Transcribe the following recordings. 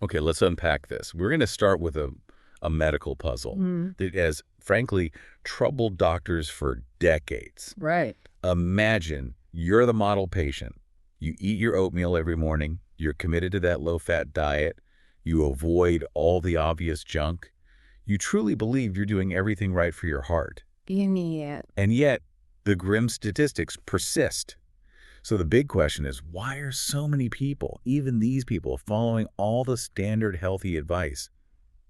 Okay, let's unpack this. We're going to start with a medical puzzle Mm. that has, frankly, troubled doctors for decades. Right. Imagine you're the model patient. You eat your oatmeal every morning. You're committed to that low-fat diet. You avoid all the obvious junk. You truly believe you're doing everything right for your heart. Yeah. And yet, the grim statistics persist. So the big question is, why are so many people, even these people, following all the standard healthy advice,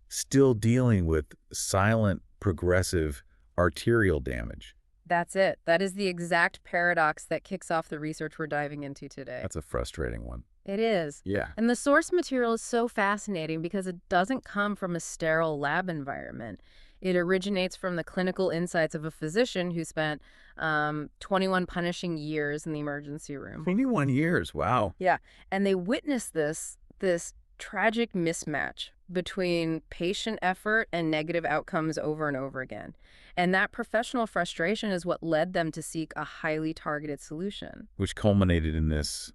still dealing with silent, progressive arterial damage? That's it. That is the exact paradox that kicks off the research we're diving into today. That's a frustrating one. It is. Yeah. And the source material is so fascinating because it doesn't come from a sterile lab environment. It originates from the clinical insights of a physician who spent 21 punishing years in the emergency room. 21 years, wow. Yeah, and they witnessed this tragic mismatch between patient effort and negative outcomes over and over again. And that professional frustration is what led them to seek a highly targeted solution. Which culminated in this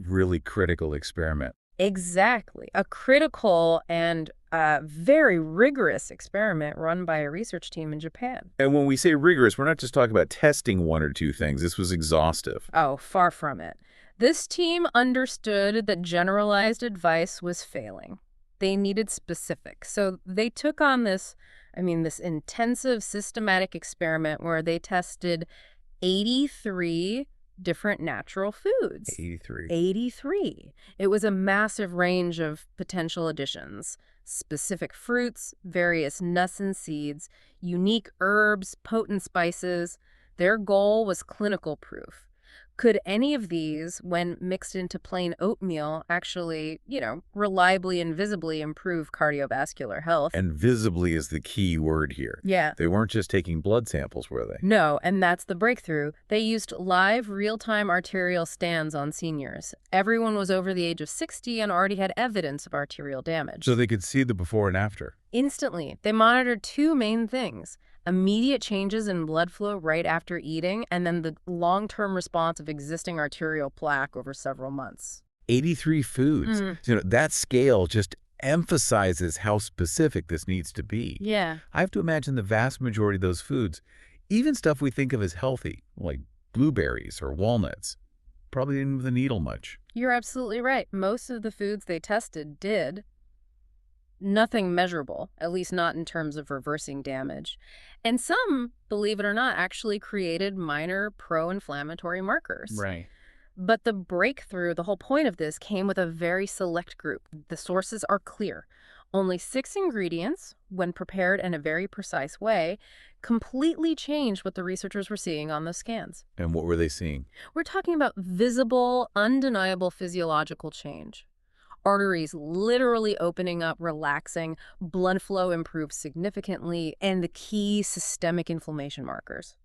really critical experiment. Exactly. A critical and very rigorous experiment run by a research team in Japan. And when we say rigorous, we're not just talking about testing one or two things. This was exhaustive. Oh, far from it. This team understood that generalized advice was failing. They needed specifics. So they took on this intensive systematic experiment where they tested 83 different natural foods. 83. 83. It was a massive range of potential additions. Specific fruits, various nuts and seeds, unique herbs, potent spices. Their goal was clinical proof. Could any of these, when mixed into plain oatmeal, actually, reliably and visibly improve cardiovascular health? And visibly is the key word here. Yeah. They weren't just taking blood samples, were they? No, and that's the breakthrough. They used live, real-time arterial scans on seniors. Everyone was over the age of 60 and already had evidence of arterial damage. So they could see the before and after. Instantly, they monitored two main things: immediate changes in blood flow right after eating, and then the long-term response of existing arterial plaque over several months. 83 foods. That scale just emphasizes how specific this needs to be. Yeah. I have to imagine the vast majority of those foods, even stuff we think of as healthy, like blueberries or walnuts, probably didn't move the needle much. You're absolutely right. Most of the foods they tested did. Nothing measurable, at least not in terms of reversing damage. And some, believe it or not, actually created minor pro-inflammatory markers. Right. But the breakthrough, the whole point of this, came with a very select group. The sources are clear. Only 6 ingredients, when prepared in a very precise way, completely changed what the researchers were seeing on the scans. And what were they seeing? We're talking about visible, undeniable physiological change. Arteries literally opening up, relaxing, blood flow improved significantly, and the key systemic inflammation markers,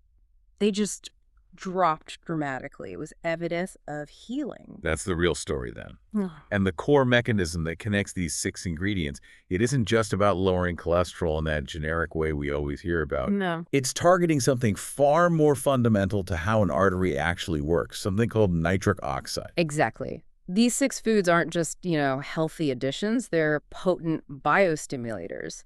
they just dropped dramatically. It was evidence of healing. That's the real story then. And the core mechanism that connects these 6 ingredients, it isn't just about lowering cholesterol in that generic way we always hear about. No. It's targeting something far more fundamental to how an artery actually works, something called nitric oxide. Exactly. These 6 foods aren't just, healthy additions. They're potent biostimulators.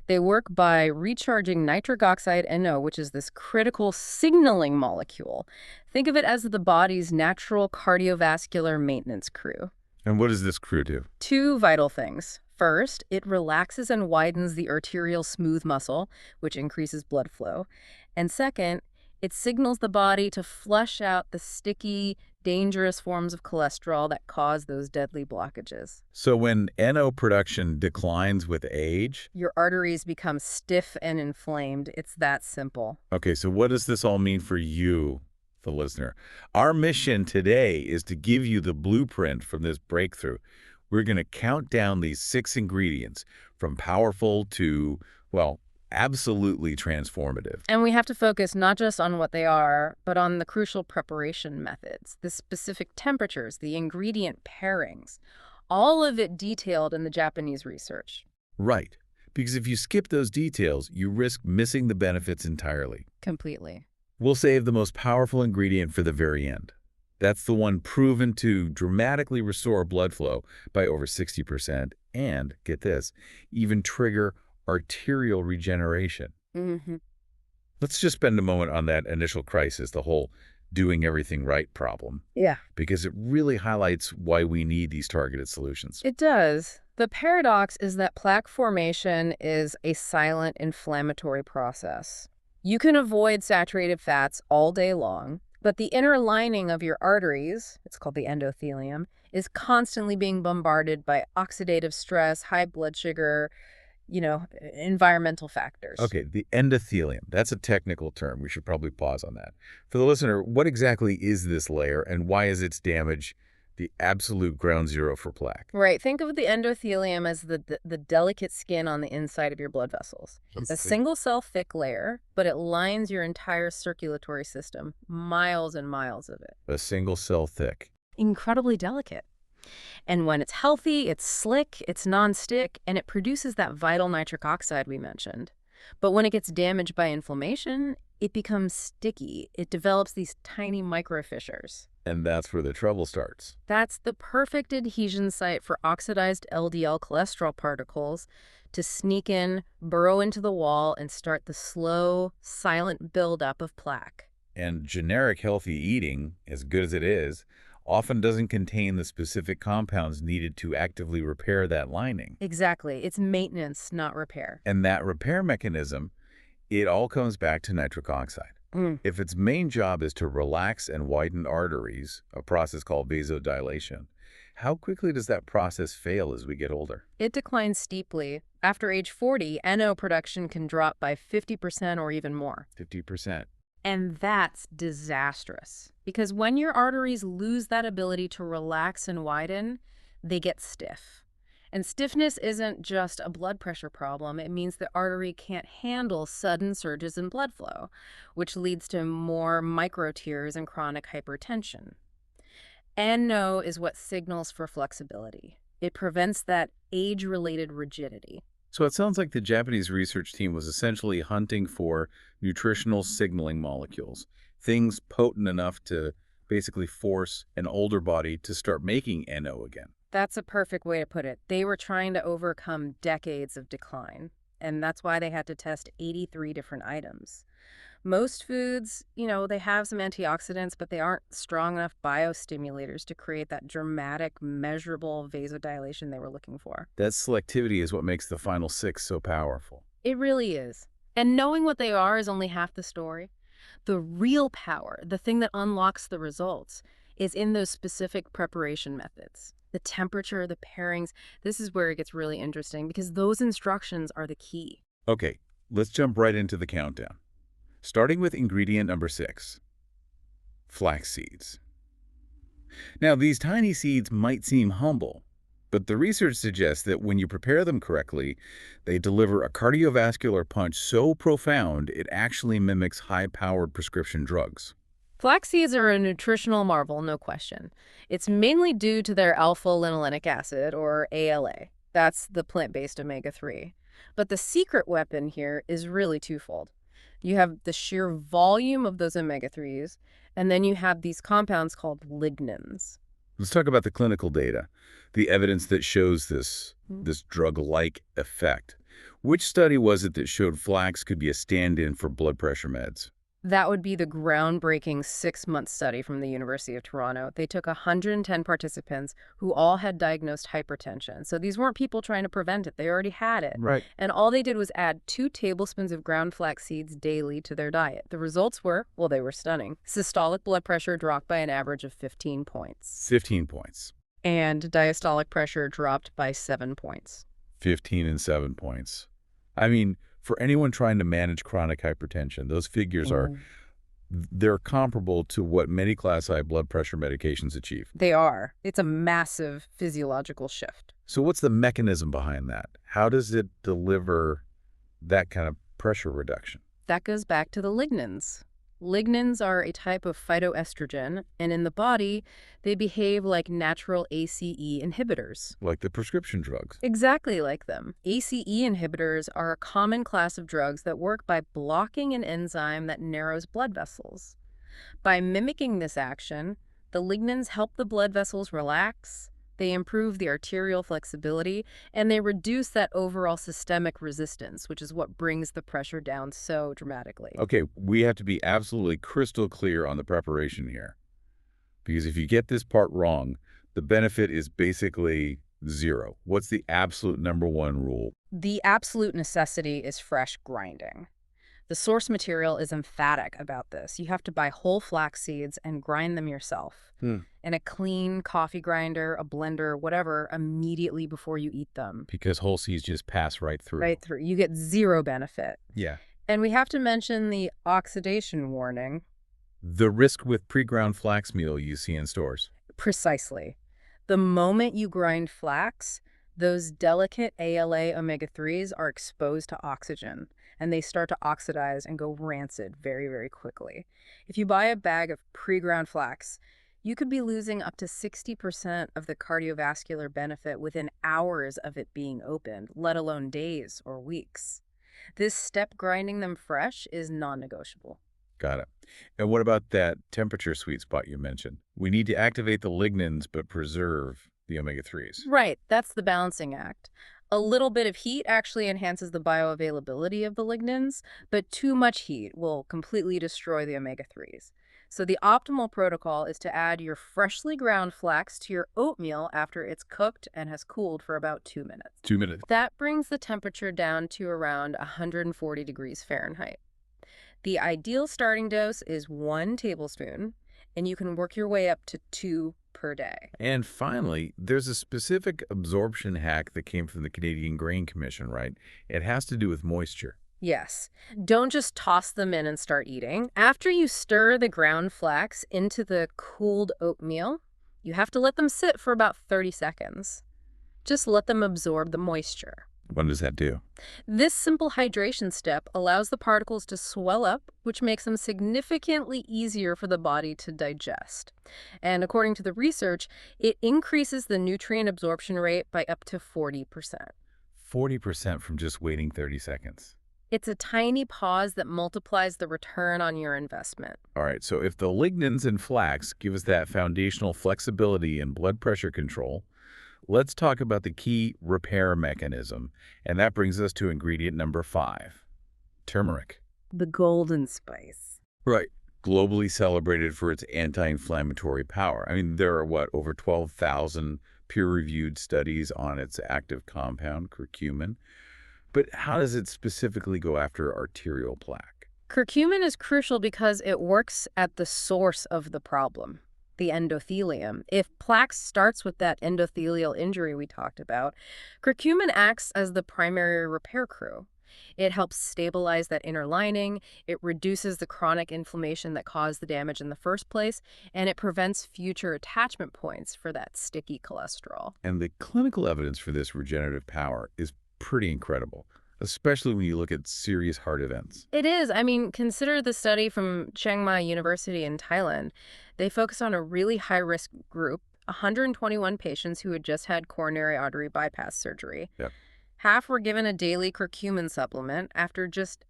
They work by recharging nitric oxide NO, which is this critical signaling molecule. Think of it as the body's natural cardiovascular maintenance crew. And what does this crew do? 2 vital things. First, it relaxes and widens the arterial smooth muscle, which increases blood flow. And second, it signals the body to flush out the sticky, dangerous forms of cholesterol that cause those deadly blockages. So when NO production declines with age... your arteries become stiff and inflamed. It's that simple. Okay, so what does this all mean for you, the listener? Our mission today is to give you the blueprint from this breakthrough. We're going to count down these 6 ingredients from powerful to, well, absolutely transformative. And we have to focus not just on what they are, but on the crucial preparation methods, the specific temperatures, the ingredient pairings, all of it detailed in the Japanese research. Right. Because if you skip those details, you risk missing the benefits entirely. Completely. We'll save the most powerful ingredient for the very end. That's the one proven to dramatically restore blood flow by over 60% and, get this, even trigger arterial regeneration. Hmm. Let's just spend a moment on that initial crisis, the whole doing everything right problem, Yeah. because it really highlights why we need these targeted solutions. It does. The paradox is that plaque formation is a silent inflammatory process. You can avoid saturated fats all day long, but the inner lining of your arteries, it's called the endothelium, is constantly being bombarded by oxidative stress, high blood sugar, environmental factors. Okay, the endothelium, that's a technical term. We should probably pause on that. For the listener, what exactly is this layer and why is its damage the absolute ground zero for plaque? Right. Think of the endothelium as the delicate skin on the inside of your blood vessels. It's a single cell thick layer, but it lines your entire circulatory system, miles and miles of it. A single cell thick. Incredibly delicate. And when it's healthy, it's slick, it's nonstick, and it produces that vital nitric oxide we mentioned. But when it gets damaged by inflammation, it becomes sticky. It develops these tiny microfissures. And that's where the trouble starts. That's the perfect adhesion site for oxidized LDL cholesterol particles to sneak in, burrow into the wall, and start the slow, silent buildup of plaque. And generic healthy eating, as good as it is, often doesn't contain the specific compounds needed to actively repair that lining. Exactly. It's maintenance, not repair. And that repair mechanism, it all comes back to nitric oxide. If its main job is to relax and widen arteries, a process called vasodilation, how quickly does that process fail as we get older? It declines steeply. After age 40, NO production can drop by 50% or even more. 50%. And that's disastrous. Because when your arteries lose that ability to relax and widen, they get stiff. And stiffness isn't just a blood pressure problem. It means the artery can't handle sudden surges in blood flow, which leads to more micro tears and chronic hypertension. NO is what signals for flexibility. It prevents that age-related rigidity. So it sounds like the Japanese research team was essentially hunting for nutritional signaling molecules, things potent enough to basically force an older body to start making NO again. That's a perfect way to put it. They were trying to overcome decades of decline, and that's why they had to test 83 different items. Most foods, they have some antioxidants, but they aren't strong enough biostimulators to create that dramatic, measurable vasodilation they were looking for. That selectivity is what makes the final six so powerful. It really is. And knowing what they are is only half the story. The real power, the thing that unlocks the results, is in those specific preparation methods. The temperature, the pairings, this is where it gets really interesting because those instructions are the key. Okay, let's jump right into the countdown. Starting with ingredient number 6, flax seeds. Now, these tiny seeds might seem humble, but the research suggests that when you prepare them correctly, they deliver a cardiovascular punch so profound it actually mimics high-powered prescription drugs. Flax seeds are a nutritional marvel, no question. It's mainly due to their alpha-linolenic acid, or ALA. That's the plant-based omega-3. But the secret weapon here is really twofold. You have the sheer volume of those omega-3s, and then you have these compounds called lignans. Let's talk about the clinical data, the evidence that shows this drug-like effect. Which study was it that showed flax could be a stand-in for blood pressure meds? That would be the groundbreaking 6-month study from the University of Toronto. They took 110 participants who all had diagnosed hypertension. So these weren't people trying to prevent it. They already had it. Right. And all they did was add 2 tablespoons of ground flax seeds daily to their diet. The results were, well, they were stunning. Systolic blood pressure dropped by an average of 15 points. 15 points. And diastolic pressure dropped by 7 points. 15 and 7 points. I mean, for anyone trying to manage chronic hypertension, those figures they're comparable to what many class I blood pressure medications achieve. They are. It's a massive physiological shift. So what's the mechanism behind that? How does it deliver that kind of pressure reduction? That goes back to the lignans. Lignans are a type of phytoestrogen, and in the body, they behave like natural ACE inhibitors. Like the prescription drugs. Exactly like them. ACE inhibitors are a common class of drugs that work by blocking an enzyme that narrows blood vessels. By mimicking this action, The lignans help the blood vessels relax, they improve the arterial flexibility, and they reduce that overall systemic resistance, which is what brings the pressure down so dramatically. Okay, we have to be absolutely crystal clear on the preparation here. Because if you get this part wrong, the benefit is basically zero. What's the absolute number one rule? The absolute necessity is fresh grinding. The source material is emphatic about this. You have to buy whole flax seeds and grind them yourself in a clean coffee grinder, a blender, whatever, immediately before you eat them. Because whole seeds just pass right through. Right through. You get zero benefit. Yeah. And we have to mention the oxidation warning. The risk with pre-ground flax meal you see in stores. Precisely. The moment you grind flax, those delicate ALA omega-3s are exposed to oxygen, and they start to oxidize and go rancid very, very quickly. If you buy a bag of pre-ground flax, you could be losing up to 60% of the cardiovascular benefit within hours of it being opened, let alone days or weeks. This step, grinding them fresh, is non-negotiable. Got it. And what about that temperature sweet spot you mentioned? We need to activate the lignans but preserve the omega-3s. Right, that's the balancing act. A little bit of heat actually enhances the bioavailability of the lignans, but too much heat will completely destroy the omega-3s. So the optimal protocol is to add your freshly ground flax to your oatmeal after it's cooked and has cooled for about 2 minutes. 2 minutes. That brings the temperature down to around 140 degrees Fahrenheit. The ideal starting dose is 1 tablespoon, and you can work your way up to 2 per day. And finally, there's a specific absorption hack that came from the Canadian Grain Commission, right? It has to do with moisture. Yes. Don't just toss them in and start eating. After you stir the ground flax into the cooled oatmeal, you have to let them sit for about 30 seconds. Just let them absorb the moisture. What does that do? This simple hydration step allows the particles to swell up, which makes them significantly easier for the body to digest. And according to the research, it increases the nutrient absorption rate by up to 40%. 40% from just waiting 30 seconds. It's a tiny pause that multiplies the return on your investment. All right, so if the lignans in flax give us that foundational flexibility and blood pressure control, let's talk about the key repair mechanism, and that brings us to ingredient number 5, turmeric. The golden spice. Right. Globally celebrated for its anti-inflammatory power. I mean, there are, over 12,000 peer-reviewed studies on its active compound, curcumin. But how does it specifically go after arterial plaque? Curcumin is crucial because it works at the source of the problem, the endothelium. If plaque starts with that endothelial injury we talked about, curcumin acts as the primary repair crew. It helps stabilize that inner lining, it reduces the chronic inflammation that caused the damage in the first place, and it prevents future attachment points for that sticky cholesterol. And the clinical evidence for this regenerative power is pretty incredible, especially when you look at serious heart events. It is. I mean, consider the study from Chiang Mai University in Thailand. They focused on a really high-risk group, 121 patients who had just had coronary artery bypass surgery. Yep. Half were given a daily curcumin supplement after just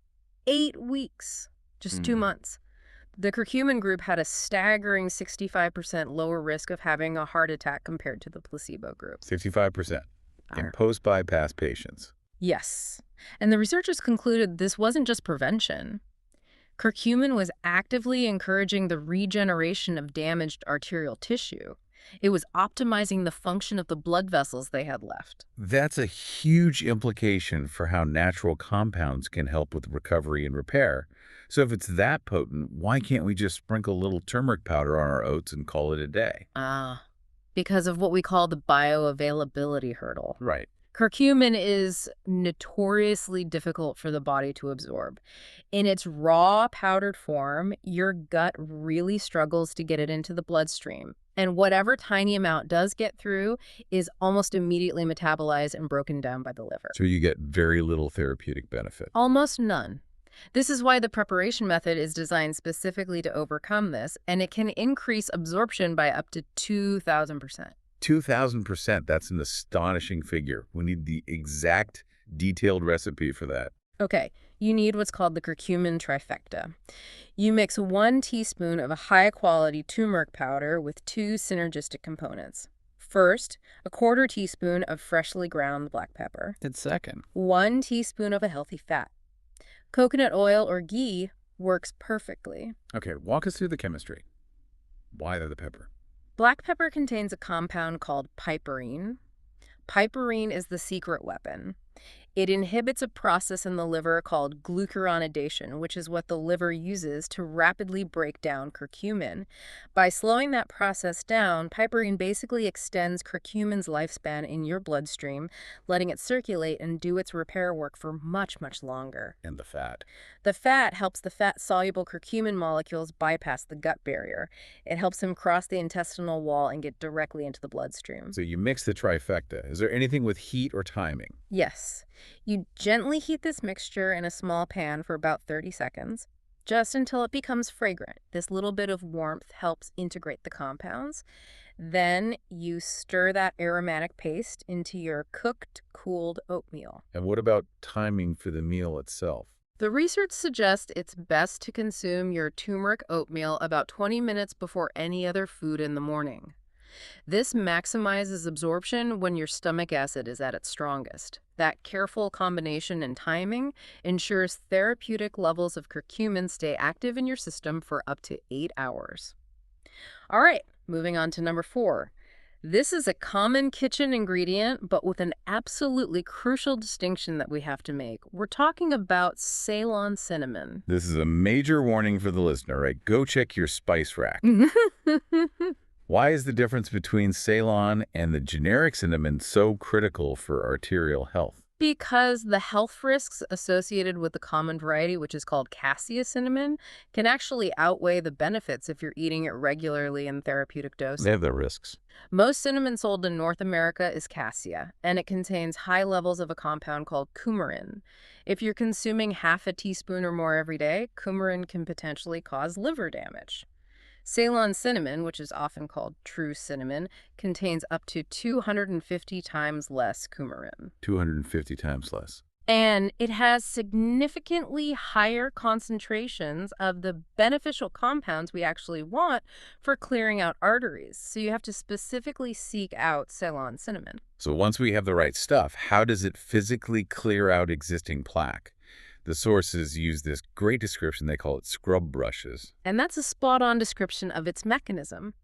8 weeks, just 2 months. The curcumin group had a staggering 65% lower risk of having a heart attack compared to the placebo group. 65% in post-bypass patients. Yes. And the researchers concluded this wasn't just prevention. Curcumin was actively encouraging the regeneration of damaged arterial tissue. It was optimizing the function of the blood vessels they had left. That's a huge implication for how natural compounds can help with recovery and repair. So if it's that potent, why can't we just sprinkle a little turmeric powder on our oats and call it a day? Because of what we call the bioavailability hurdle. Right. Curcumin is notoriously difficult for the body to absorb. In its raw, powdered form, your gut really struggles to get it into the bloodstream. And whatever tiny amount does get through is almost immediately metabolized and broken down by the liver. So you get very little therapeutic benefit. Almost none. This is why the preparation method is designed specifically to overcome this, and it can increase absorption by up to 2,000%. 2,000%, that's an astonishing figure. We need the exact detailed recipe for that. Okay, you need what's called the curcumin trifecta. You mix 1 teaspoon of a high-quality turmeric powder with 2 synergistic components. First, a 1/4 teaspoon of freshly ground black pepper. And second, 1 teaspoon of a healthy fat. Coconut oil or ghee works perfectly. okay, walk us through the chemistry. Why the pepper? Black pepper contains a compound called piperine. Piperine is the secret weapon. It inhibits a process in the liver called glucuronidation, which is what the liver uses to rapidly break down curcumin. By slowing that process down, piperine basically extends curcumin's lifespan in your bloodstream, letting it circulate and do its repair work for much, much longer. And the fat. The fat helps the fat-soluble curcumin molecules bypass the gut barrier. It helps them cross the intestinal wall and get directly into the bloodstream. So you mix the trifecta. Is there anything with heat or timing? Yes. You gently heat this mixture in a small pan for about 30 seconds, just until it becomes fragrant. This little bit of warmth helps integrate the compounds. Then you stir that aromatic paste into your cooked, cooled oatmeal. And what about timing for the meal itself? The research suggests it's best to consume your turmeric oatmeal about 20 minutes before any other food in the morning. This maximizes absorption when your stomach acid is at its strongest. That careful combination and timing ensures therapeutic levels of curcumin stay active in your system for up to 8 hours. All right, moving on to number 4. This is a common kitchen ingredient, but with an absolutely crucial distinction that we have to make. We're talking about Ceylon cinnamon. This is a major warning for the listener, right? Go check your spice rack. Why is the difference between Ceylon and the generic cinnamon so critical for arterial health? Because the health risks associated with the common variety, which is called cassia cinnamon, can actually outweigh the benefits if you're eating it regularly in therapeutic doses. They have their risks. Most cinnamon sold in North America is cassia, and it contains high levels of a compound called coumarin. If you're consuming half a teaspoon or more every day, coumarin can potentially cause liver damage. Ceylon cinnamon, which is often called true cinnamon, contains up to 250 times less coumarin. 250 times less. And it has significantly higher concentrations of the beneficial compounds we actually want for clearing out arteries. So you have to specifically seek out Ceylon cinnamon. So once we have the right stuff, how does it physically clear out existing plaque? The sources use this great description. They call it scrub brushes. And that's a spot-on description of its mechanism.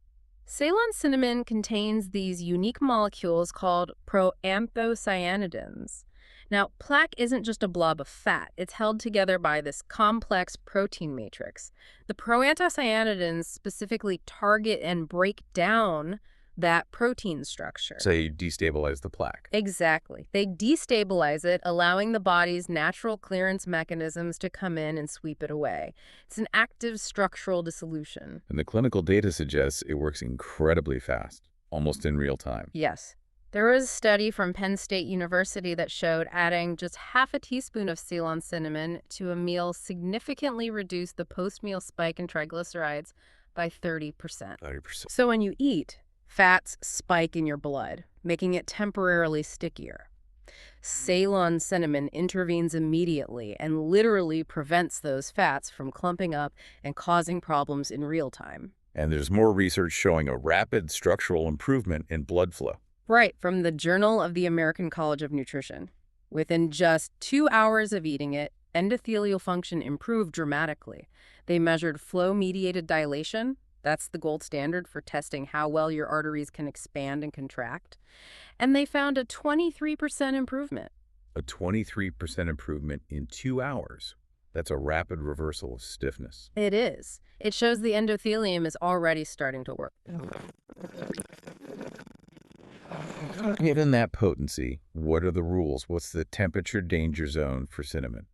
Ceylon cinnamon contains these unique molecules called proanthocyanidins. Now, plaque isn't just a blob of fat. It's held together by this complex protein matrix. The proanthocyanidins specifically target and break down that protein structure. So you destabilize the plaque. Exactly. They destabilize it, allowing the body's natural clearance mechanisms to come in and sweep it away. It's an active structural dissolution. And the clinical data suggests it works incredibly fast, almost in real time. Yes. There was a study from Penn State University that showed adding just half a teaspoon of Ceylon cinnamon to a meal significantly reduced the post-meal spike in triglycerides by 30%. 30%. So when you eat, fats spike in your blood, making it temporarily stickier. Ceylon cinnamon intervenes immediately and literally prevents those fats from clumping up and causing problems in real time. And there's more research showing a rapid structural improvement in blood flow. Right, from the Journal of the American College of Nutrition. Within just 2 hours of eating it, endothelial function improved dramatically. They measured flow-mediated dilation. That's the gold standard for testing how well your arteries can expand and contract. And they found a 23% improvement. A 23% improvement in 2 hours. That's a rapid reversal of stiffness. It is. It shows the endothelium is already starting to work. Given that potency, what are the rules? What's the temperature danger zone for cinnamon?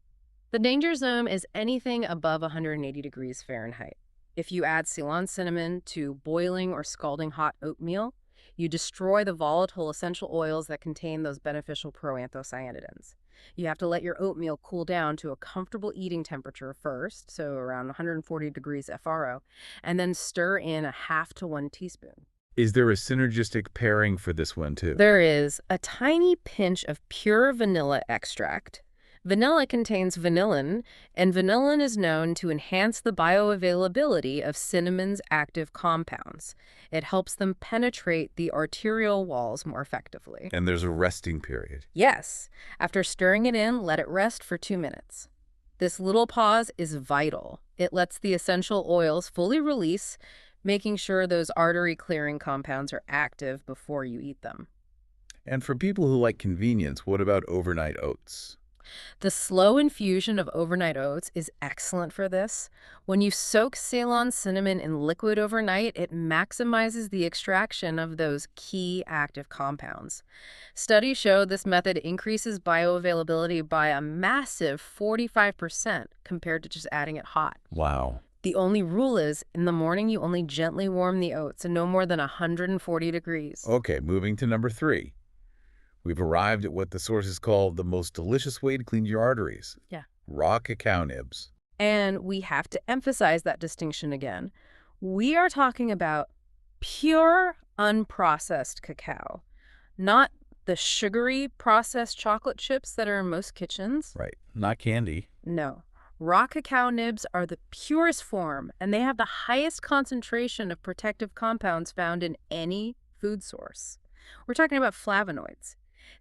The danger zone is anything above 180 degrees Fahrenheit. If you add Ceylon cinnamon to boiling or scalding hot oatmeal, you destroy the volatile essential oils that contain those beneficial proanthocyanidins. You have to let your oatmeal cool down to a comfortable eating temperature first, so around 140 degrees FRO, and then stir in 1/2 to 1 teaspoon. Is there a synergistic pairing for this one too? There is a tiny pinch of pure vanilla extract Vanilla contains vanillin, and vanillin is known to enhance the bioavailability of cinnamon's active compounds. It helps them penetrate the arterial walls more effectively. And there's a resting period. Yes, after stirring it in, let it rest for 2 minutes. This little pause is vital. It lets the essential oils fully release, making sure those artery-clearing compounds are active before you eat them. And for people who like convenience, what about overnight oats? The slow infusion of overnight oats is excellent for this. When you soak Ceylon cinnamon in liquid overnight, it maximizes the extraction of those key active compounds. Studies show this method increases bioavailability by a massive 45% compared to just adding it hot. Wow. The only rule is, in the morning you only gently warm the oats and no more than 140 degrees. Okay, moving to number 3. We've arrived at what the sources call the most delicious way to clean your arteries. Yeah. Raw cacao nibs. And we have to emphasize that distinction again. We are talking about pure, unprocessed cacao, not the sugary processed chocolate chips that are in most kitchens. Right. Not candy. No. Raw cacao nibs are the purest form, and they have the highest concentration of protective compounds found in any food source. We're talking about flavonoids.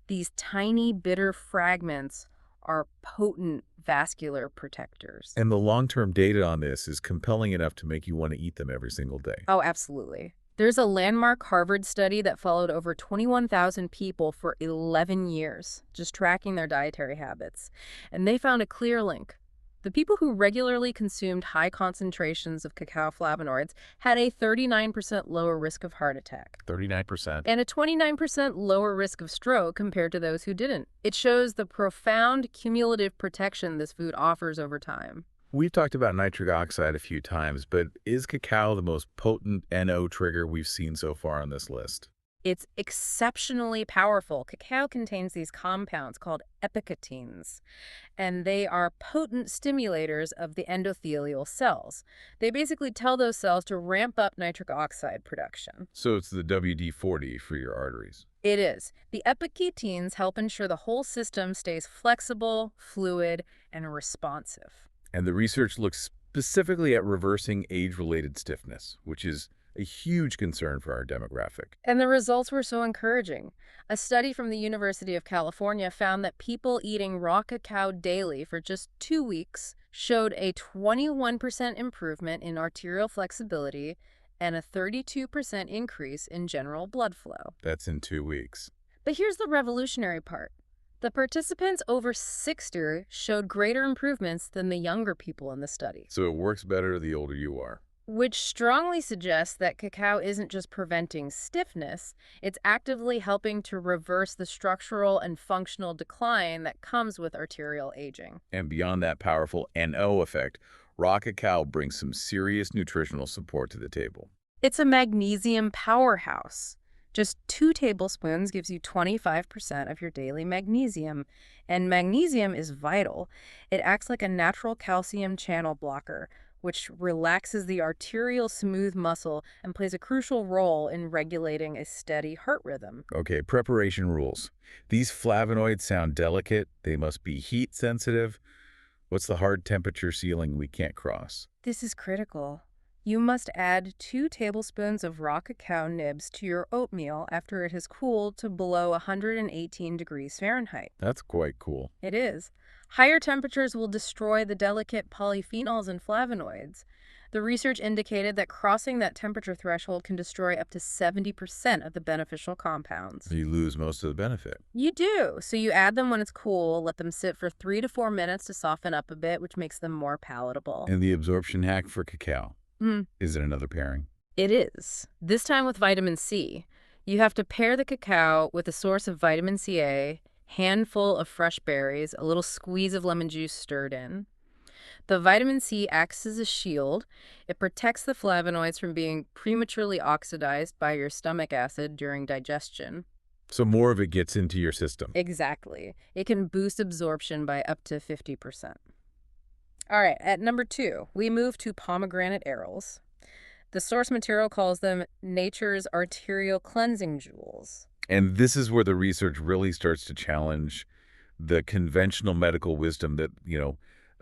These tiny, bitter fragments are potent vascular protectors. And the long-term data on this is compelling enough to make you want to eat them every single day. Oh, absolutely. There's a landmark Harvard study that followed over 21,000 people for 11 years, just tracking their dietary habits. And they found a clear link. The people who regularly consumed high concentrations of cacao flavonoids had a 39% lower risk of heart attack. 39%. And a 29% lower risk of stroke compared to those who didn't. It shows the profound cumulative protection this food offers over time. We've talked about nitric oxide a few times, but is cacao the most potent NO trigger we've seen so far on this list? It's exceptionally powerful. Cacao contains these compounds called epicatines, and they are potent stimulators of the endothelial cells. They basically tell those cells to ramp up nitric oxide production. So it's the WD-40 for your arteries. It is. The epicatines help ensure the whole system stays flexible, fluid, and responsive. And the research looks specifically at reversing age-related stiffness, which is a huge concern for our demographic. And the results were so encouraging. A study from the University of California found that people eating raw cacao daily for just 2 weeks showed a 21% improvement in arterial flexibility and a 32% increase in general blood flow. That's in 2 weeks. But here's the revolutionary part. The participants over 60 showed greater improvements than the younger people in the study. So it works better the older you are. Which strongly suggests that cacao isn't just preventing stiffness, it's actively helping to reverse the structural and functional decline that comes with arterial aging. And beyond that powerful NO effect, raw cacao brings some serious nutritional support to the table. It's a magnesium powerhouse. Just 2 tablespoons gives you 25% of your daily magnesium, and magnesium is vital. It acts like a natural calcium channel blocker, which relaxes the arterial smooth muscle and plays a crucial role in regulating a steady heart rhythm. Okay, preparation rules. These flavonoids sound delicate. They must be heat sensitive. What's the hard temperature ceiling we can't cross? This is critical. You must add 2 tablespoons of raw cacao nibs to your oatmeal after it has cooled to below 118 degrees Fahrenheit. That's quite cool. It is. Higher temperatures will destroy the delicate polyphenols and flavonoids. The research indicated that crossing that temperature threshold can destroy up to 70% of the beneficial compounds. You lose most of the benefit. You do. So you add them when it's cool, let them sit for 3 to 4 minutes to soften up a bit, which makes them more palatable. And the absorption hack for cacao. Is it another pairing? It is. This time with vitamin C. You have to pair the cacao with a source of vitamin CA, handful of fresh berries, a little squeeze of lemon juice stirred in. The vitamin C acts as a shield. It protects the flavonoids from being prematurely oxidized by your stomach acid during digestion. So more of it gets into your system. Exactly. It can boost absorption by up to 50%. All right, at number 2, we move to pomegranate arils. The source material calls them nature's arterial cleansing jewels. And this is where the research really starts to challenge The conventional medical wisdom that,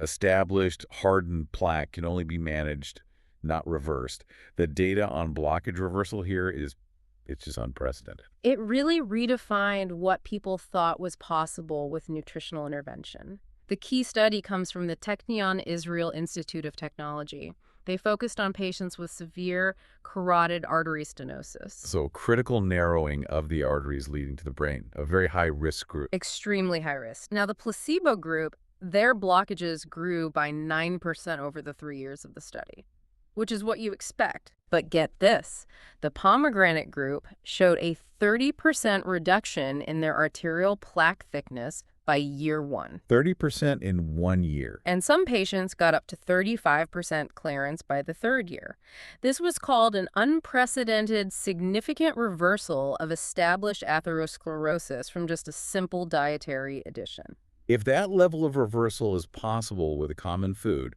established hardened plaque can only be managed, not reversed. The data on blockage reversal here it's just unprecedented. It really redefined what people thought was possible with nutritional intervention. The key study comes from the Technion Israel Institute of Technology. They focused on patients with severe carotid artery stenosis. So critical narrowing of the arteries leading to the brain, a very high-risk group. Extremely high risk. Now, the placebo group, their blockages grew by 9% over the 3 years of the study, which is what you expect. But get this, the pomegranate group showed a 30% reduction in their arterial plaque thickness by year 1. 30% in 1 year. And some patients got up to 35% clearance by the 3rd year. This was called an unprecedented, significant reversal of established atherosclerosis from just a simple dietary addition. If that level of reversal is possible with a common food,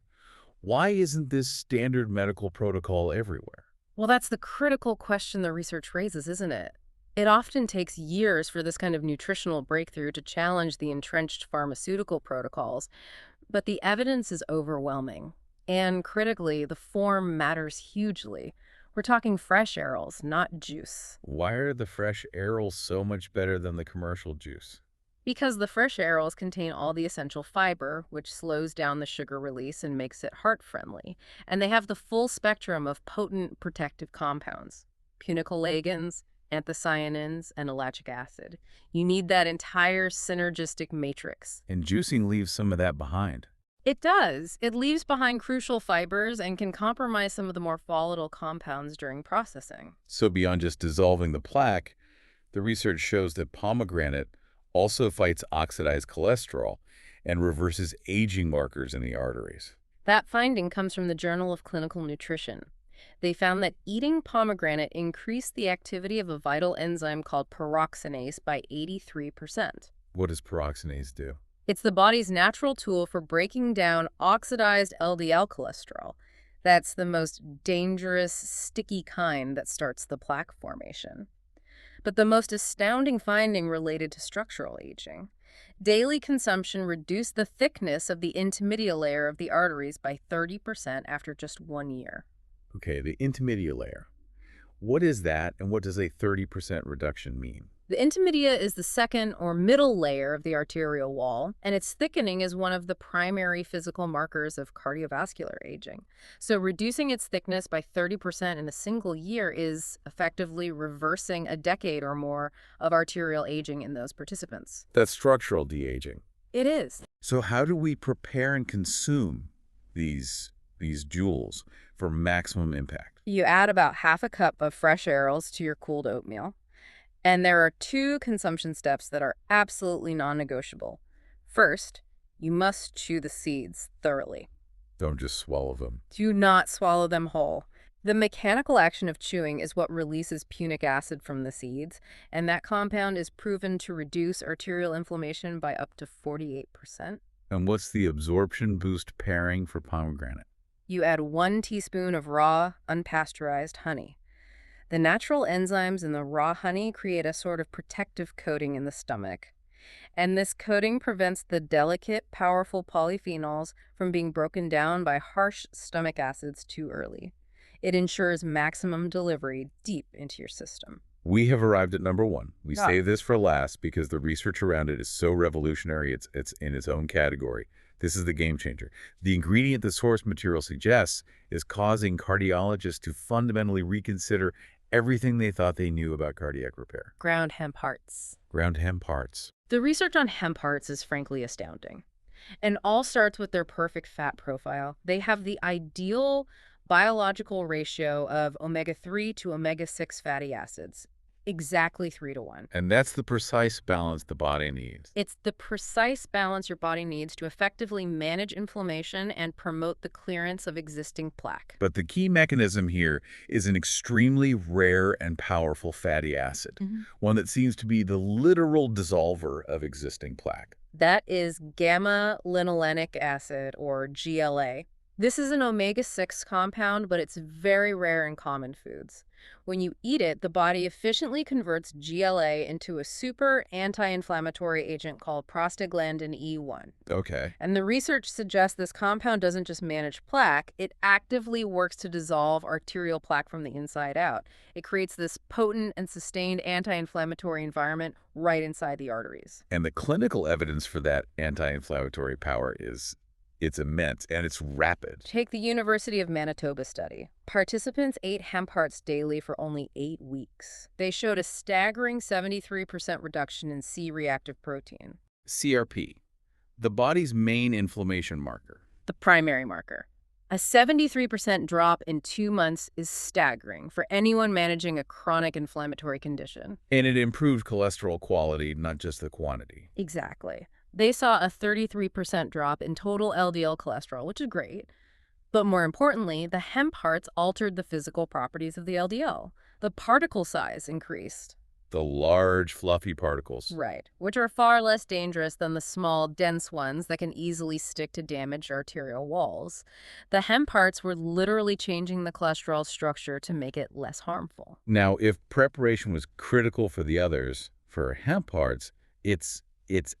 why isn't this standard medical protocol everywhere? Well, that's the critical question the research raises, isn't it? It often takes years for this kind of nutritional breakthrough to challenge the entrenched pharmaceutical protocols, but the evidence is overwhelming. And critically, the form matters hugely. We're talking fresh arils, not juice. Why are the fresh arils so much better than the commercial juice? Because the fresh arils contain all the essential fiber, which slows down the sugar release and makes it heart-friendly. And they have the full spectrum of potent protective compounds: punicolagens, anthocyanins, and ellagic acid. You need that entire synergistic matrix. And juicing leaves some of that behind. It does. It leaves behind crucial fibers and can compromise some of the more volatile compounds during processing. So beyond just dissolving the plaque, the research shows that pomegranate also fights oxidized cholesterol and reverses aging markers in the arteries. That finding comes from the Journal of Clinical Nutrition. They found that eating pomegranate increased the activity of a vital enzyme called peroxinase by 83%. What does peroxinase do? It's the body's natural tool for breaking down oxidized LDL cholesterol. That's the most dangerous, sticky kind that starts the plaque formation. But the most astounding finding related to structural aging. Daily consumption reduced the thickness of the intermediate layer of the arteries by 30% after just 1 year. Okay, the intermediate layer. What is that, and what does a 30% reduction mean? The intermediate is the second or middle layer of the arterial wall, and its thickening is one of the primary physical markers of cardiovascular aging. So reducing its thickness by 30% in a single year is effectively reversing a decade or more of arterial aging in those participants. That's structural de-aging. It is. So how do we prepare and consume these jewels for maximum impact? You add about half a cup of fresh arils to your cooled oatmeal. And there are 2 consumption steps that are absolutely non-negotiable. First, you must chew the seeds thoroughly. Don't just swallow them. Do not swallow them whole. The mechanical action of chewing is what releases punic acid from the seeds, and that compound is proven to reduce arterial inflammation by up to 48%. And what's the absorption boost pairing for pomegranate? You add 1 teaspoon of raw, unpasteurized honey. The natural enzymes in the raw honey create a sort of protective coating in the stomach. And this coating prevents the delicate, powerful polyphenols from being broken down by harsh stomach acids too early. It ensures maximum delivery deep into your system. We have arrived at number 1. We Yeah. save this for last because the research around it is so revolutionary, it's in its own category. This is the game changer. The ingredient the source material suggests is causing cardiologists to fundamentally reconsider everything they thought they knew about cardiac repair. Ground hemp hearts. Ground hemp hearts. The research on hemp hearts is frankly astounding. And all starts with their perfect fat profile. They have the ideal biological ratio of omega-3 to omega-6 fatty acids. Exactly 3 to 1. And that's the precise balance the body needs. It's the precise balance your body needs to effectively manage inflammation and promote the clearance of existing plaque. But the key mechanism here is an extremely rare and powerful fatty acid, one that seems to be the literal dissolver of existing plaque. That is gamma linolenic acid, or GLA. This is an omega-6 compound, but it's very rare in common foods. When you eat it, the body efficiently converts GLA into a super anti-inflammatory agent called prostaglandin E1. Okay. And the research suggests this compound doesn't just manage plaque, it actively works to dissolve arterial plaque from the inside out. It creates this potent and sustained anti-inflammatory environment right inside the arteries. And the clinical evidence for that anti-inflammatory power it's immense and it's rapid. Take the University of Manitoba study. Participants ate hemp hearts daily for only 8 weeks. They showed a staggering 73% reduction in C-reactive protein, CRP, the body's main inflammation marker. the primary marker. A 73% drop in 2 months is staggering for anyone managing a chronic inflammatory condition. And it improved cholesterol quality, not just the quantity. Exactly. They saw a 33% drop in total LDL cholesterol, which is great. But more importantly, the hemp hearts altered the physical properties of the LDL. The particle size increased. The large, fluffy particles. Right, which are far less dangerous than the small, dense ones that can easily stick to damaged arterial walls. The hemp hearts were literally changing the cholesterol structure to make it less harmful. Now, if preparation was critical for the others, for hemp hearts, it's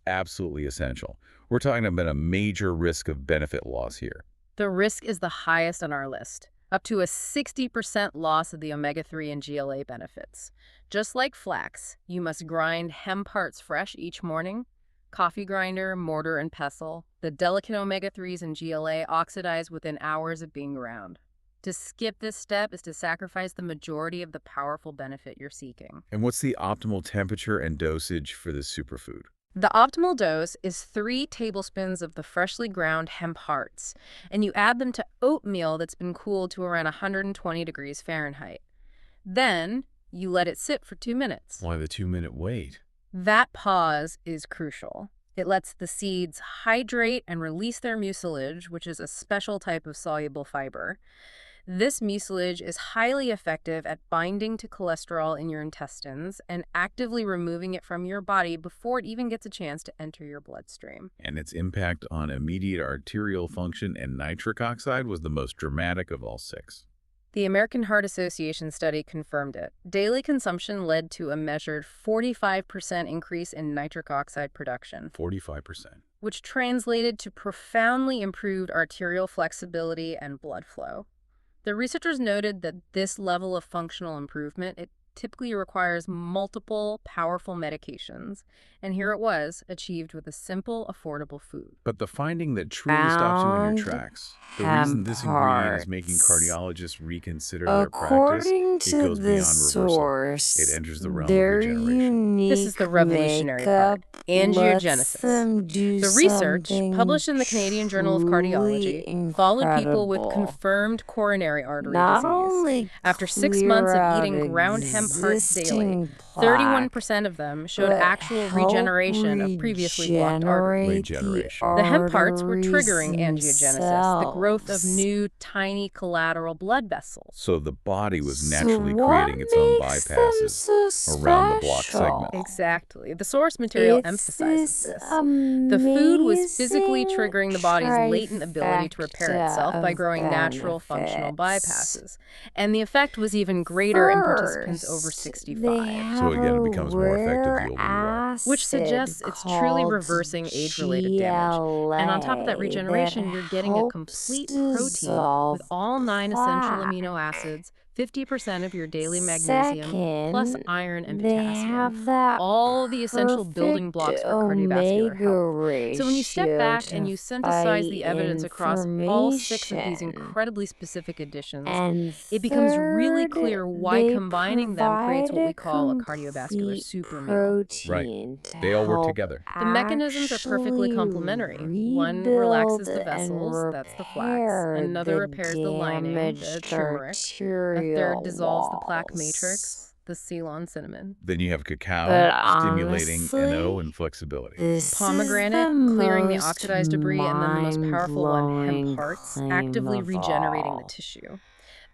absolutely essential. We're talking about a major risk of benefit loss here. The risk is the highest on our list, up to a 60% loss of the omega-3 and GLA benefits. Just like flax, you must grind hemp hearts fresh each morning. Coffee grinder, mortar, and pestle. The delicate omega-3s and GLA oxidize within hours of being ground. To skip this step is to sacrifice the majority of the powerful benefit you're seeking. And what's the optimal temperature and dosage for this superfood? The optimal dose is 3 tablespoons of the freshly ground hemp hearts, and you add them to oatmeal that's been cooled to around 120 degrees Fahrenheit. Then, you let it sit for 2 minutes. Why the 2-minute wait? That pause is crucial. It lets the seeds hydrate and release their mucilage, which is a special type of soluble fiber. This mucilage is highly effective at binding to cholesterol in your intestines and actively removing it from your body before it even gets a chance to enter your bloodstream. And its impact on immediate arterial function and nitric oxide was the most dramatic of all 6. The American Heart Association study confirmed it. Daily consumption led to a measured 45% increase in nitric oxide production, 45%. which translated to profoundly improved arterial flexibility and blood flow. The researchers noted that this level of functional improvement, it typically requires multiple powerful medications, and here it was, achieved with a simple, affordable food. But the finding that truly stops you in Found your tracks, the reason this ingredient is making parts. cardiologists reconsider their practice, According it to goes the beyond reversal. source, It enters the realm of their regeneration. unique This is the revolutionary part. makeup Angiogenesis. lets them do The research, something published in the Canadian Journal of Cardiology, truly followed people with incredible. confirmed coronary artery Not disease. only After 6 months clear of out eating ground hemp hearts daily, existing plaque, 31% of them showed but actual help regeneration of previously blocked arteries. Regeneration. The hemp hearts were arteries triggering angiogenesis, the growth of themselves. new, tiny collateral blood vessels. So the body was So naturally what creating its own makes them bypasses so around the block special? segment. Exactly. The source material It's emphasizes this this. The food was physically amazing triggering the body's latent ability to repair trifecta itself by of growing natural functional benefits. bypasses. And the effect was even greater in participants over First, 65. they have So again, it becomes more effective the rare older you are. Which suggests acid it's truly called reversing age-related damage. And on top of that regeneration, you're getting a complete protein with all 9 essential amino acids, 50% of your daily magnesium, plus Second, iron and they potassium. have that All the essential building blocks for cardiovascular omega health. ratio So when you step back and to you synthesize the fight evidence across all 6 of these inflammation. incredibly specific additions, And it becomes really third, clear why they combining them creates what we provide call a cardiovascular complete super meal. protein to They all work help together. The mechanisms are perfectly actually complementary. One relaxes the rebuild and vessels, that's the flax. repair Another the repairs the lining, the damaged turmeric. A arterial third dissolves the plaque walls. matrix, the Ceylon cinnamon. Then you have cacao, But stimulating NO honestly, and flexibility. this Pomegranate, is the clearing the most oxidized debris, and then the most powerful one, hemp mind-blowing hearts, claim actively of regenerating the all. tissue.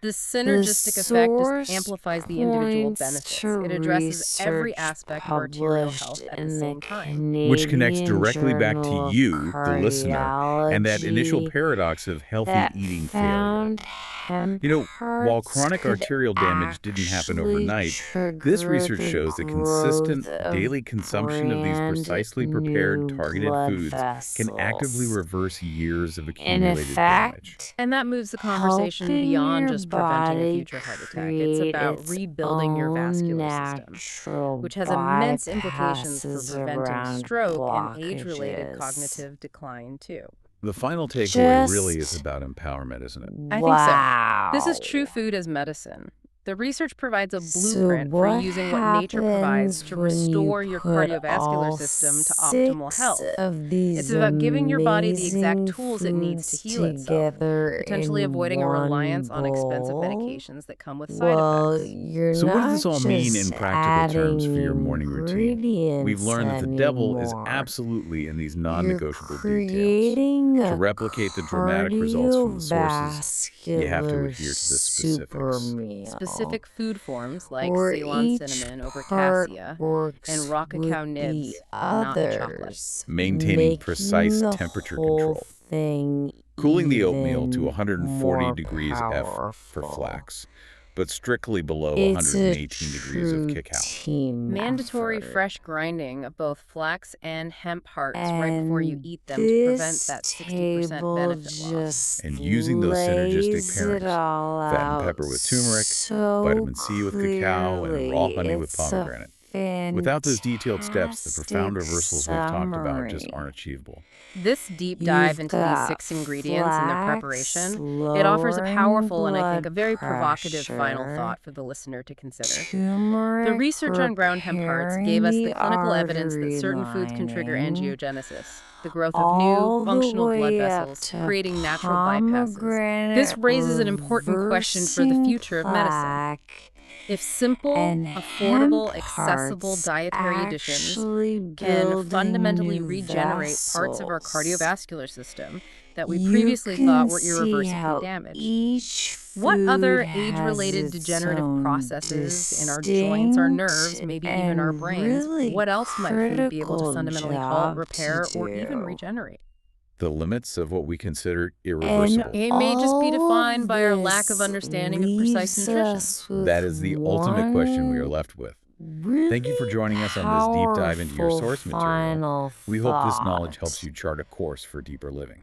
This The synergistic effect just source amplifies the individual points benefits. to It addresses every research aspect of arterial published health at the in the same time. Which connects Canadian directly back to Journal of you, the listener, and that initial Cardiology paradox of healthy that eating failure. found hemp While hearts chronic could arterial damage didn't happen actually overnight, this trigger research the shows that growth consistent of daily consumption of these brand precisely prepared, new targeted blood foods can actively vessels. reverse years of In accumulated damage. effect, And that moves the conversation helping beyond your just preventing a body future heart attack. It's create about its rebuilding your own vascular system, natural which has immense implications for bypasses preventing around stroke and age-related blockages. cognitive decline, too. The final takeaway really is Just about empowerment, isn't it? I think so. This is wow. true food as medicine. The research provides a So blueprint for what using what nature provides happens to when you restore your put cardiovascular all system to optimal 6 health? of these It's about giving your body the exact amazing tools it needs to foods heal itself, together potentially in avoiding a one reliance on expensive bowl? medications that come with side Well, effects. you're So what does not this all mean in just practical terms for adding your morning routine? We've ingredients learned that the devil is anymore. absolutely in these You're non-negotiable details. creating To a replicate the dramatic results from the sources, you have to cardiovascular adhere to the super specifics. meal. Specific food forms like Where Ceylon each cinnamon over part cassia works and raw with cacao the nibs, not chocolate. others, Maintaining making precise the temperature whole control. thing Cooling the oatmeal to even 140 more degrees F for powerful. flax, but strictly below It's a 118 degrees of true cacao. team Mandatory effort. fresh grinding of both flax and hemp hearts right before you And eat them to prevent this that 60% table benefit loss. just And using those synergistic lays it pairings, all fat and out pepper with turmeric, so vitamin C with cacao, and raw clearly. honey with It's a pomegranate. Without those detailed steps, the profound fantastic reversals we've talked about just summary. aren't achievable. This deep dive You've into these got 6 ingredients and their flax, preparation, it offers a lowering powerful and I think a blood very provocative final pressure, thought for the listener to consider. The turmeric research on ground hemp hearts gave repairing us the the clinical evidence that artery certain foods can trigger lining, angiogenesis, the growth of all new, the functional blood way up vessels, to creating natural bypasses. This pomegranate raises an important question for the reversing future of medicine. plaque. If simple, And affordable, hemp accessible hearts dietary additions actually can building fundamentally new regenerate parts of our vessels, cardiovascular system that we you previously can thought were see irreversibly how damaged. each What food other has age-related its degenerative own processes in our joints, our nerves, distinct maybe even our and brains, really what else might food be able to critical fundamentally halt, job repair, to or even do. regenerate? The limits of what we consider And irreversible. It may just be all defined of by our lack of this understanding of precise leaves nutrition. us with That is the ultimate question we are one left with. really Thank you for joining us on this deep dive into your powerful source material. final We hope this knowledge helps thought. you chart a course for deeper living.